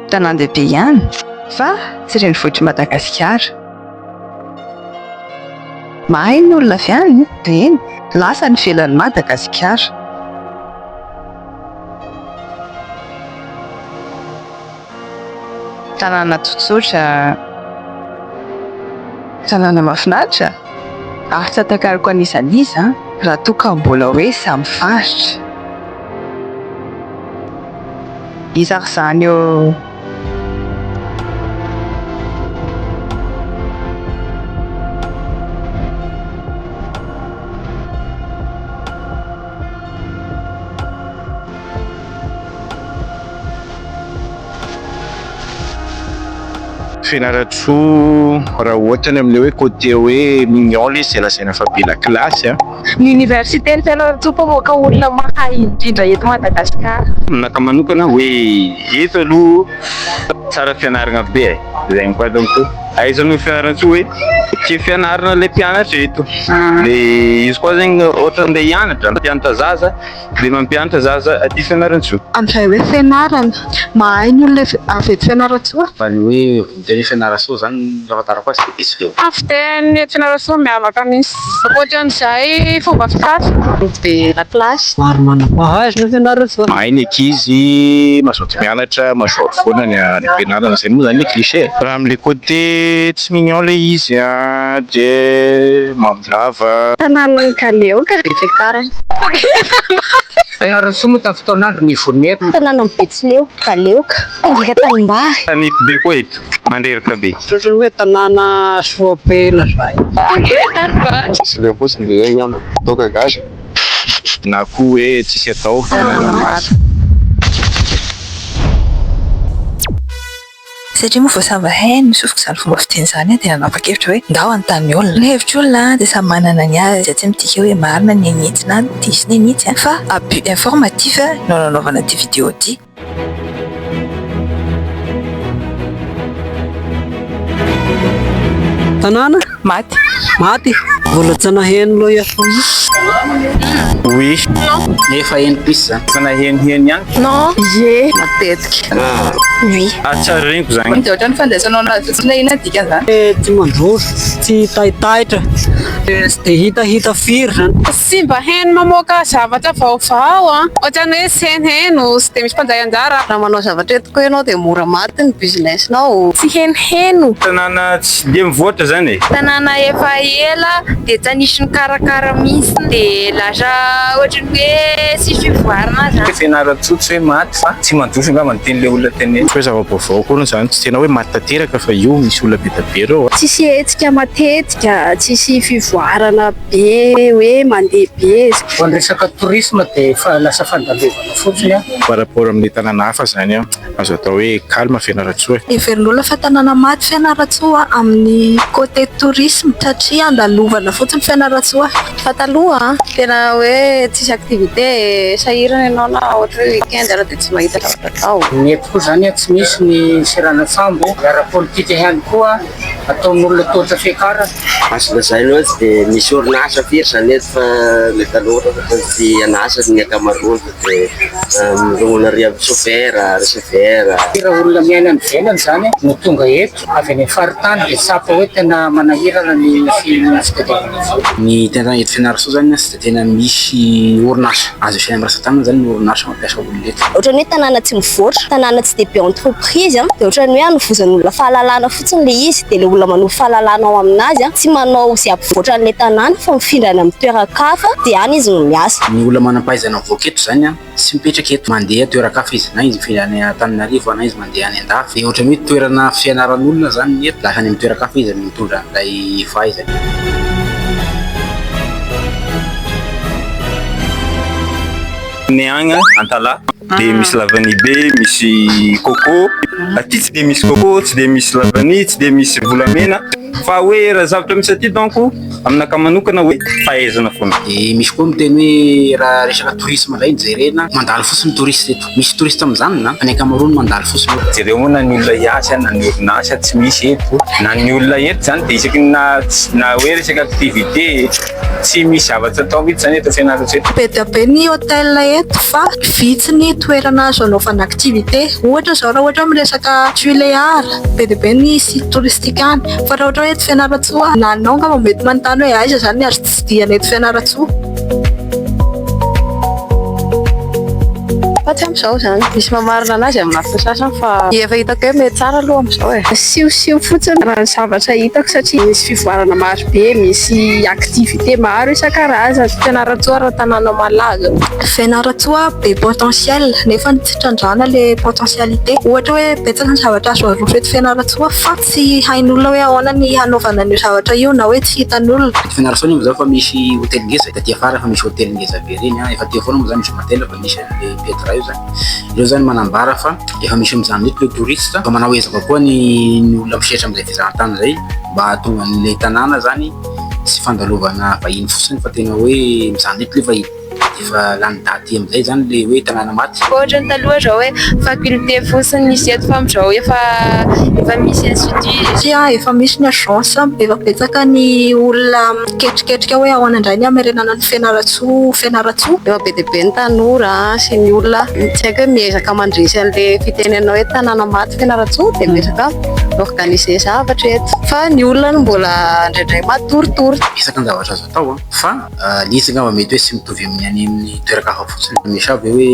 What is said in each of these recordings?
Tanan-dehibe ihany fa tsy renivohitr'i Madagasikara. Mahay ny olona avy any dia eny lasa ny ivelan'i Madagasikara. Tanàna tsotsotra, tanàna mahafinaritra ary tsy atakariko an'izan'iza raha toa ka mbola hoe samy faritra. Izary izany eo Fianarantsoa raha ohatra ny amin'ilay hoe côté hoe mignon izy zay lazaina fa be la classe. Ny université ny Fianarantsoa mpamoaka olona mahay indrindra eto Madagasikara. Aminaka manokana hoe eto aloha tsara fianarana be zay koa donc aizanao fianarantsoa hoe tia fianarana ilay mpianatra eto. Dia izy koa zegny ohatra andeha hianatra mpianatra zaza dia mampianatra zaza aty Fianarantsoa. Amin'izay hoe fianarana mahay ny olona avy eto Fianarantsoa. Fa ny hoe ny Fianarantsoa zany fahafantarako azy dia izy feo. Fiteny eto Fianarantsoa miavaka misy ohatran'izay fomba fitafy be la classe. Maro manam-pahaizana ny Fianarantsoa. Mahay ny ankizy, mazoto mianatra, mazoto foana ny ampianarana zay moa zany le cliché. Raha amin'ilay côté tsy mignon le izy dia Mamolava. Tanàna Kaleo Karifekara. Fianarantsoa moa tamin'ny fotoan'andro ny Voneta. Tanàna Betsileo Kaleoka. Angeka Tanimbary. Tanito be koa eto, mandreraka be. Ohatrany hoe tanàna Soapela zay. Tsy le posy le zegny toka gasy. Na koa hoe tsisy atao. Satria moa voasamba hainy misofika izany fomba fiteny izany dia nanapa-kevitra hoe ndao anontany olona. Ny hevitra olona dia samy manana ny azy, tsy midika hoe marina ny anitsy na diso ny anitsy fa abus informatif no nanaovana ity vidéo ity. Tanàna Maty. maty vola Tsanaheny aloha iafona. Oui. Efa eny pisa zany. Tsanaheny ihany. Non. Ye. Matetika. Oui. Tsara reniko zany. Dia ohatran'ny fandraisanao anazy tsy inona dikany zany. Tsy mandroso, tsy taitaitra, tsy dia hitahita firy zany. Tsy mba heno mamoaka zavatra vaovao ohatran'ny hoe senheno sy dia misy mpanjay anjara. Raha manao zavatra etiko ianao dia mora maty ny businessinao. Tsy henheno. Tanàna tsy dia mivoatra zany e. Tanàna efa ela dia tsy anisy ny karakara misy dia lasa ohatran'ny hoe sisy fivoarana zany. Fianarantsoa tsy hoe maty fa tsy mandroso nga manoteny le olona teny. Tsy hoe zava-baovao koa zany, tsy tena hoe maty tanteraka fa io misy olona be dia be reo. Tsisy hetsika matetika, tsisy fivoarana be hoe mandeha be. Ho an'ny resaka tourisme dia lasa fandalevana fotsiny a. Par rapport amin'ny tanàna hafa zany azo atao hoe calme Fianarantsoa. Heverin'olona fa tanàna maty Fianarantsoa amin'ny côté tourisme satria andalovana fotsiny Fianarantsoa. Fa taloha tena hoe tsisy activité sahirana ianao na ohatra hoe weekend ara dia tsy mahita zavatra atao. Ny eto koa zany tsy misy ny sirana sambo, ara-politika ihany koa ataon'olona toatra fiakara. Azo lazaina hoe tsy dia misy orinasa firy zany eto fa le taloha tsy anasa ny ankamaroany dia mirona ry amin'ny chauffeur. Raha olona miaina any ivelany zany no tonga eto avy any faritany dia sapa hoe tena manahirana ny fitadiavana. Ny tena eto Fianarantsoa zany tsy dia tena misy orinasa. Azo fiainana rasa-tanana zany ny orinasa mampiasa olona eto. Ohatran'ny hoe tanàna tsy mivoatra, tanàna tsy dia be entreprise dia ohatran'ny hoe hanovozan'olona fahalalana fotsiny le izy dia le olona manao fahalalana ao aminazy tsy manao izay ampivoatra an'ilay tanàna fa mifindrana amin'ny toeran-kafa dia any izy no miasa. Ny olona manam-pahaizana mivoaka eto zany tsy mipetraka eto, mandeha toeran-kafa izy, na izy mifindrany Antananarivo na izy mandeha any an-dafy. Dia ohatran'ny hoe toerana fianaran'olona zany eto, lasa any amin'ny toeran-kafa izy mitondra an'ilay fahaizana. Ny agny Antala dia misy lavany be, misy coco. Aty tsy dia misy coco, tsy dia misy lavany, tsy dia misy volamena. Fa hoe raha zavatra misy aty donc aminaka manokana hoe fahaizana foana. Dia misy koa miteny hoe raha resaka tourisme indray jerena mandalo fotsiny touriste eto. Misy touriste amin'izany na ny ankamaroany mandalo fotsiny. Jereo moa na ny olona hiasa na ny orinasa tsy misy eto, na ny olona eto zany dia isaky na hoe resaka activité tsy misy zavatra atao mihitsy zany eto Fianarantsoa eto. Be dia be ny hôtel eto fa vitsy ny toerana azo anaovana activité. Ohatra zao raha ohatra miresaka Tuléar be dia be ny site touristique any, fa raha ohatra hoe eto Fianarantsoa na anao angamba mety manontany hoe aiza zany azo tsidiana eto Fianarantsoa. Tsy amin'izao zany misy mamarina anazy amin'ny lafika sasany fa efa hitako hoe mety tsara aloha amin'izao e. Siosio fotsiny raha ny zavatra hitako satria misy fivoarana maro be, misy activité maro isan-karazany. Fianarantsoa raha tanàna malaza. Fianarantsoa be potentiel nefa tsy trandrana le potentialité. Ohatra hoe betsaka ny zavatra azo arofo eto Fianarantsoa fa tsy hain'olona hoe ahoana ny hanaovana ny zavatra io na hoe tsy hitan'olona. Fianarantsoa moa zao fa misy hôtely ngeza taty afara, fa misy hôtely ngeza be reny efa teo foana moa zany misy hôtely fa misy Petra io zany. Ireo zany manambara fa efa misy amin'izany eto le touriste fa manao ezaka koa ny olona misehatra amin'izay fizahan-tany zay mba hahatonga an'ilay tanàna zany tsy fandalovana vahiny fotsiny fa tena hoe mizany eto le vahiny. Efa lany daty amin'izay zany le hoe tanàna maty. Ohatra ny taloha zao hoe faculté fotsiny nisy eto fa amin'izao efa misy institut. Sia efa misy ny agence, efa betsaka ny olona miketriketrika hoe ahoana indray ny hamerenana ny Fianarantsoa. Efa be dia be ny tanora sy ny olona tsy haiko hoe miezaka mandresy an'ilay fitenenana hoe tanàna maty Fianarantsoa dia miezaka organiser zavatra eto. Fa ny olona no mbola indraindray matoritory. Betsaka ny zavatra azo atao fa nisy angamba mety hoe tsy mitovy amin'ny any amin'ny toeran-kafa fotsiny. Misy avy hoe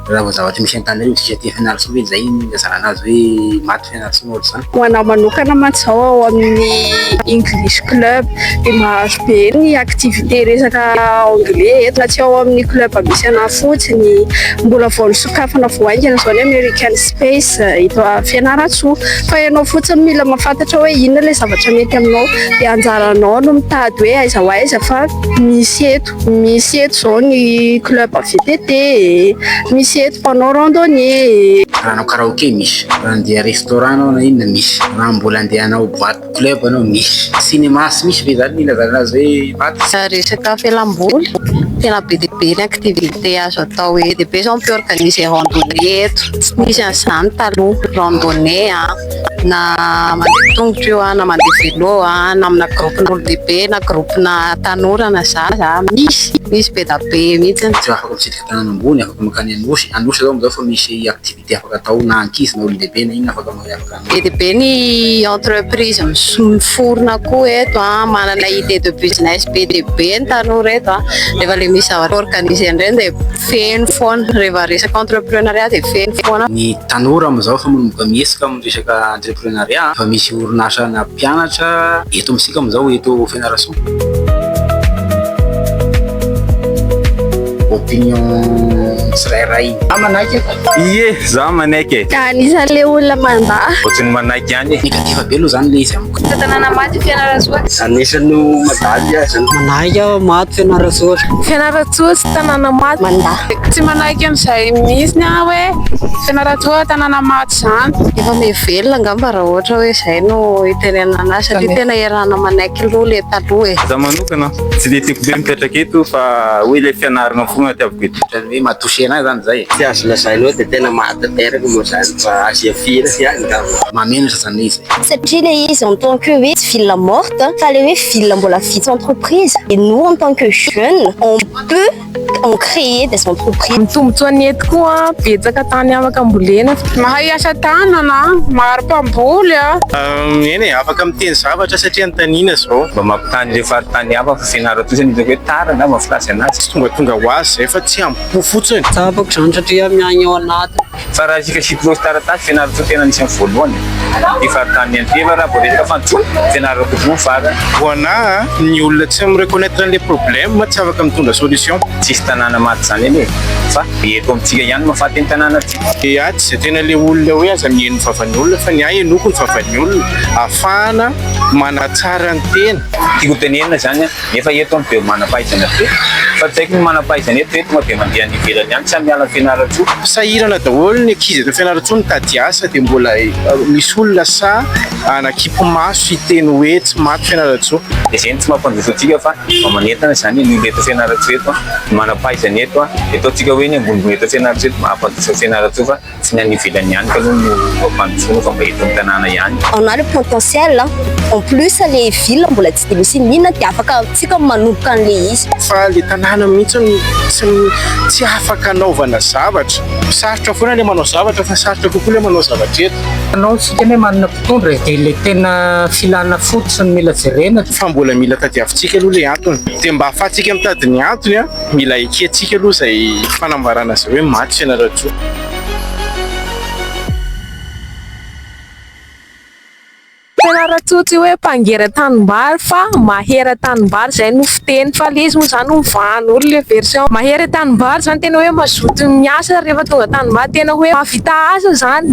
raha vao zavatra misy an-tany tsy aty Fianarantsoa hoe zay ny anjara azy hoe maty Fianarantsoa ohatra zany. Ho anao manokana mantsao ao amin'ny English club dia mahazo be ny activité resaka anglais eto. Tsy ao amin'ny club misy ana fotsiny mbola vao nisokafana voaingana zao ny American Space eto Fianarantsoa. Fa ianao fotsiny mila mahafantatra hoe inona ilay zavatra mety aminao dia anjaranao no mitady hoe aiza ho aiza fa misy eto zao ny club VTT, misy eto mpanao randonnée. Raha anao karaoké misy, raha andeha restaurant anao na inona misy, raha mbola andeha anao boîte club anao misy, cinéma sy misy ve zany ny ilazana azy hoe maty. Resaka fialamboly tena be dia be ny activité azo atao hoe dia be zao mpi-organiser randonnée eto. Tsy misy an'izany taloha randonnée na mandeha tongotra eo na mandeha vélo na amina groupin'olon-dehibe na groupina tanora na zaza misy be da be mihitsy. Tsy afaka mitsidika tanàna ambony, afaka makany Anosy zao amizao fa misy activité afaka atao na ankizy na olon-dehibe na inona afaka be dia be ny entreprise miforona koa eto manana idée de business be dia be ny tanora eto rehefa le misy zavatra organiser indray dia feno foana, rehefa resaka entrepreneuriat dia feno foana. Ny tanora amizao fa manomboka miesika amin'ny resaka entrepreneuriat fa misy orinasa na mpianatra eto amintsika amizao eto Fianarantsoa. Opinion tsirairay. Manaiky Ie, za manaiky. Anisan'ilay olona mandahy. Ohatrany manaiky ihany. Negativa be aloha zany le izy amiko. Tanàna maty Fianarantsoa. Anisan'ny madaly azy. manaiky maty Fianarantsoa. Fianarantsoa sy tanàna maty. Mandahy. Tsy manaiky amin'izay mihitsy hoe Fianarantsoa tanàna maty zany. Efa mivelona angamba raha ohatra hoe izay no itenenana anazy satria tena iarahana manaiky aloha le taloha e. Za manokana tsy dia tiako be mipetraka eto fa hoe le fianarana fogna tiavako eto. Hoe matouché anazy zany zay. Tsy azo lazainy hoe dia tena mahatanteraka moa zany fa asia fira sy ihany angamba. Mamenatra zany izy. Satria le izy en tant que oui, ville morte, fa le hoe ville mbola vita entreprise. Et nous en tant que jeunes, on peut en créer des entreprises. Mitombontsoa ny eto koa betsaka tany afaka ambolena. Mahay asa tanana, maro mpamboly Eny afaka miteny zavatra satria antanina zao Mba mampitany le faritany hafa fa Fianarantsoa zany hitako hoe tara na mahafilasy anazy. tsy tonga ho azy zay fa tsy ampo fotsiny. Tapako zany satria miagny ao anaty. Fa raha isika sitrosy taratasy Fianarantsoa tena anisany voalohany. Ny faritany anteva raha vao resaka fantsoa Fianarantsoa koa fara. Ho ana ny olona tsy mireconnaître an'le problème tsy afaka mitondra solution. Tsisy tanàna maty zany eny e. Fa eto amintsika ihany mahafaty ny tanàna atsika. Tsy zay tena le olona hoe aza mihaino ny vavan'ny olona fa ny ahy enoko ny vavan'ny olona ahafahana manatsara ny tena. Tiako tenenina zany nefa eto amin'ny be manam-pahaizana be. Fa tsy haiko ny manam-pahaizana eto dia mandeha any ivelany ihany tsy amiala ny Fianarantsoa. Sahirana daholo ny ankizy eto Fianarantsoa mitady asa dia mbola misy olona sa anakipo maso hiteny hoe tsy maty Fianarantsoa. Dia zay tsy mampandroso antsika fa manentana zany ny olona eto Fianarantsoa eto manam-pahaizana eto eto antsika hoe ny ambonimbony eto Fianarantsoa eto mahampandroso Fianarantsoa fa tsy ny any ivelany ihany ka aloha no mampandrosoana fa mba eto amin'ny tanàna ihany. On a le potentiel, hein. en plus le ville mbola tsy de misy nina de afaka tsika manomboka an'le izy fa le tanàna mihitsy tsy afaka anaovana zavatra sarotra foana le manao zavatra fa sarotra kokoa le manao zavatra eto anao tsika hoe manana mpitondra de le tena filana fotsiny mila jerena fa mbola mila tadiavintsika aloha le antony de mba ahafahantsika mitady ny antony a mila ekentsika aloha zay fanambarana zay hoe maty Fianarantsoa. Fianarantsoa tsy hoe mpangera tanimbary fa mahera tanimbary zay no fiteny fa le izy moa zany mivahan'olo le version mahera tanimbary zany tena hoe mazoto miasa rehefa tonga tanimbary tena hoe mahavita asa zany